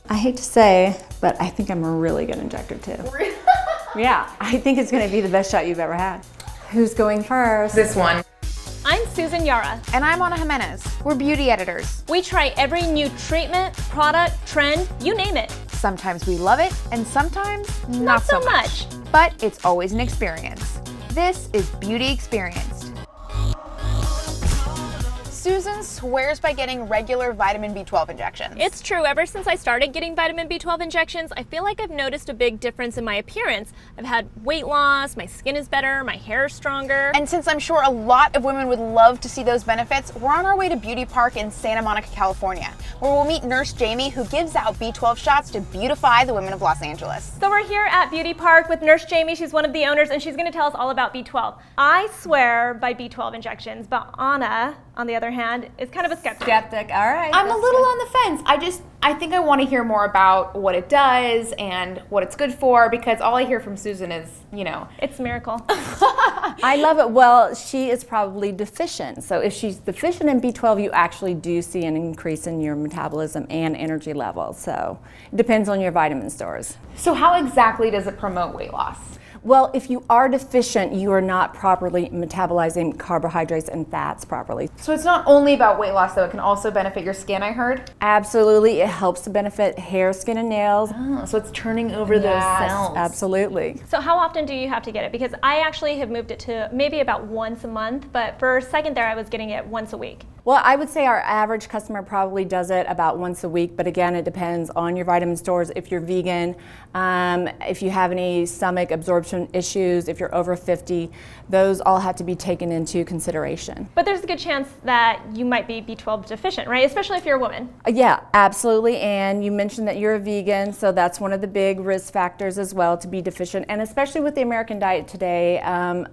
I hate to say, but I think I'm a really good injector too. Yeah, I think it's gonna be the best shot you've ever had. Who's going first? This one. I'm Susan Yara. And I'm Anna Jimenez. We're beauty editors. We try every new treatment, product, trend, you name it. Sometimes we love it, and sometimes not so much. But it's always an experience. This is Beauty Experienced. Susan swears by getting regular vitamin B12 injections. It's true. Ever since I started getting vitamin B12 injections, I feel like I've noticed a big difference in my appearance. I've had weight loss, my skin is better, my hair is stronger. And since I'm sure a lot of women would love to see those benefits, we're on our way to Beauty Park in Santa Monica, California, where we'll meet Nurse Jamie, who gives out B12 shots to beautify the women of Los Angeles. So we're here at Beauty Park with Nurse Jamie. She's one of the owners, and she's going to tell us all about B12. I swear by B12 injections, but Anna, on the other hand, is kind of a skeptic. All right. I'm a little on the fence. I think I want to hear more about what it does and what it's good for, because all I hear from Susan is, It's a miracle. I love it. Well, she is probably deficient. So if she's deficient in B12, you actually do see an increase in your metabolism and energy levels. So it depends on your vitamin stores. So how exactly does it promote weight loss? Well, if you are deficient, you are not properly metabolizing carbohydrates and fats properly. So it's not only about weight loss, though. It can also benefit your skin, I heard. Absolutely. It helps to benefit hair, skin, and nails. Oh, so it's turning over those cells. Absolutely. So how often do you have to get it? Because I actually have moved it to maybe about once a month, but for a second there, I was getting it once a week. Well, I would say our average customer probably does it about once a week, but again, it depends on your vitamin stores. If you're vegan, if you have any stomach absorption issues, if you're over 50, those all have to be taken into consideration. But there's a good chance that you might be B12 deficient, right? Especially if you're a woman. Yeah, absolutely. And you mentioned that you're a vegan, so that's one of the big risk factors as well, to be deficient. And especially with the American diet today,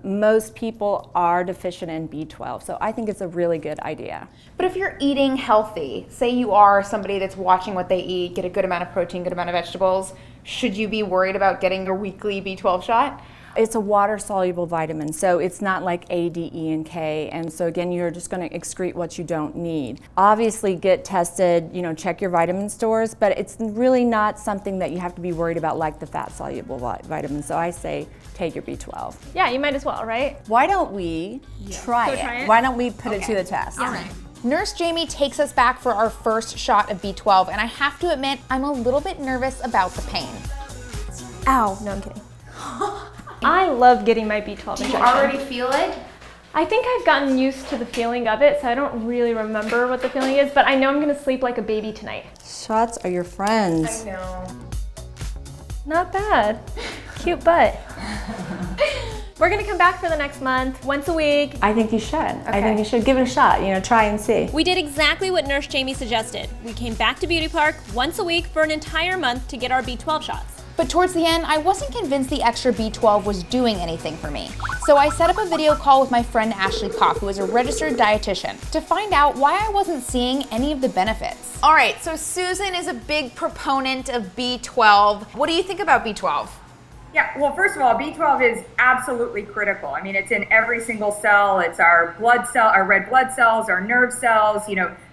most people are deficient in B12. So I think it's a really good idea. But if you're eating healthy, say you are somebody that's watching what they eat, get a good amount of protein, good amount of vegetables, should you be worried about getting your weekly B12 shot? It's a water-soluble vitamin, so it's not like A, D, E, and K, and so again, you're just going to excrete what you don't need. Obviously, get tested, check your vitamin stores, but it's really not something that you have to be worried about like the fat-soluble vitamins, so I say take your B12. Yeah, you might as well, right? Why don't we try it? Why don't we put it to the test? All right. Nurse Jamie takes us back for our first shot of B12, and I have to admit, I'm a little bit nervous about the pain. Ow, no, I'm kidding. I love getting my B12 injection. You already feel it? I think I've gotten used to the feeling of it, so I don't really remember what the feeling is, but I know I'm gonna sleep like a baby tonight. Shots are your friends. I know. Not bad. Cute butt. We're gonna come back for the next month, once a week. I think you should. I think you should give it a shot, try and see. We did exactly what Nurse Jamie suggested. We came back to Beauty Park once a week for an entire month to get our B12 shots. But towards the end, I wasn't convinced the extra B12 was doing anything for me. So I set up a video call with my friend Ashley Koff, who is a registered dietitian, to find out why I wasn't seeing any of the benefits. All right, so Susan is a big proponent of B12. What do you think about B12? Yeah, well, first of all, B12 is absolutely critical. I mean, it's in every single cell. It's our blood cell, our red blood cells, our nerve cells,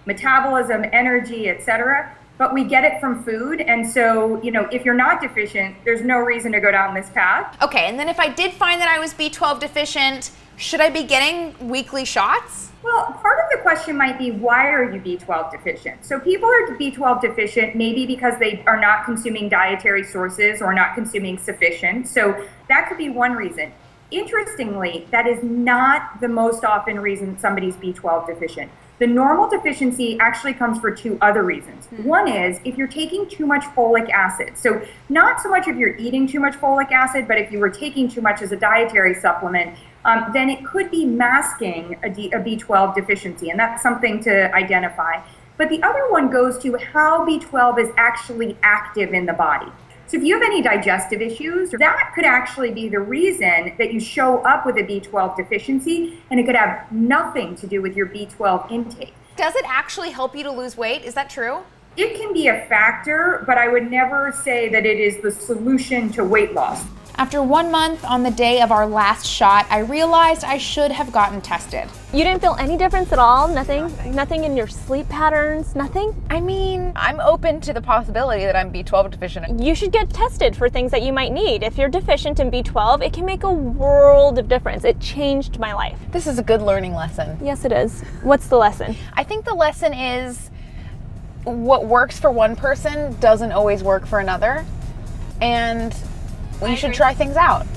metabolism, energy, etc. But we get it from food. And so, if you're not deficient, there's no reason to go down this path. Okay, and then if I did find that I was B12 deficient, should I be getting weekly shots? Well, part of the question might be, why are you B12 deficient? So people are B12 deficient maybe because they are not consuming dietary sources or not consuming sufficient. So that could be one reason. Interestingly, that is not the most often reason somebody's B12 deficient. The normal deficiency actually comes for two other reasons. One is if you're taking too much folic acid. So not so much if you're eating too much folic acid, but if you were taking too much as a dietary supplement, then it could be masking a B12 deficiency, and that's something to identify. But the other one goes to how B12 is actually active in the body. So if you have any digestive issues, that could actually be the reason that you show up with a B12 deficiency, and it could have nothing to do with your B12 intake. Does it actually help you to lose weight? Is that true? It can be a factor, but I would never say that it is the solution to weight loss. After 1 month, on the day of our last shot, I realized I should have gotten tested. You didn't feel any difference at all? Nothing? Nothing in your sleep patterns? Nothing? I mean, I'm open to the possibility that I'm B12 deficient. You should get tested for things that you might need. If you're deficient in B12, it can make a world of difference. It changed my life. This is a good learning lesson. Yes, it is. What's the lesson? I think the lesson is what works for one person doesn't always work for another, and we should try things out.